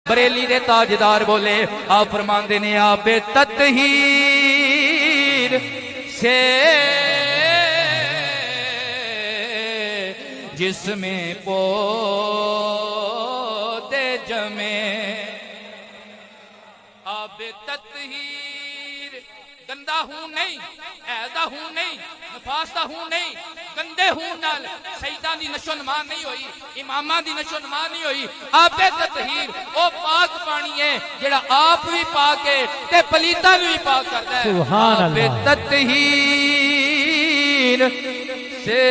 बरेली दे ताजदार बोले आप फरमांदे ने आपे तत्हीर से जिसमें पौधे जमे आपे तत्हीर गंदा हूं नहीं ऐदा हूं नहीं नफास दा हूं नहीं गंदे हूं नाल सईदा दी नशोनमा नहीं होई इमामा दी नशोनमा नहीं होई आपे तत्हीर ओ पाक पानी है जेड़ा आप भी पाक है ते पलीता भी पाक करदा है सुभान अल्लाह आपे तत्हीर से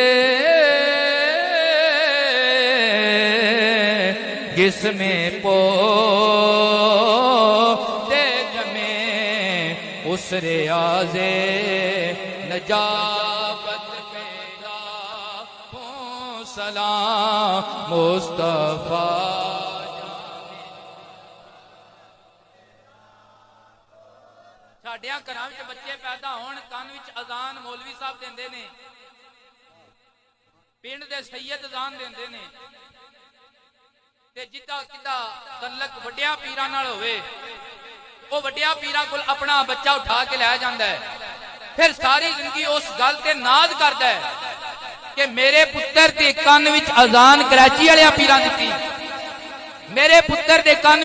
जिसमें पौधे जमे उस रियाज़े नजाबत पेला हो सलाम मुस्तफा साडियां घरां विच बच्चे पैदा होण कान विच अजान मौलवी साहब देंदे ने पिंड दे सैयद अजान देंदे ने ते जिद्दा किदा तल्लक वड्डिया पीरां नाल होवे ਉਹ ਵੱਡਿਆ ਪੀਰਾਂ ਕੋਲ ਆਪਣਾ ਬੱਚਾ ਉਠਾ ਕੇ ਲੈ ਜਾਂਦਾ ਹੈ ਫਿਰ ਸਾਰੀ ਜ਼ਿੰਦਗੀ ਉਸ ਗੱਲ ਤੇ ਨਾਜ਼ ਕਰਦਾ ਹੈ ਕਿ ਮੇਰੇ ਪੁੱਤਰ ਦੇ ਕੰਨ ਵਿੱਚ ਅਜ਼ਾਨ ਕਰਾਚੀ ਵਾਲਿਆਂ ਪੀਰਾਂ ਦਿੱਤੀ ਮੇਰੇ ਪੁੱਤਰ ਦੇ ਕੰਨ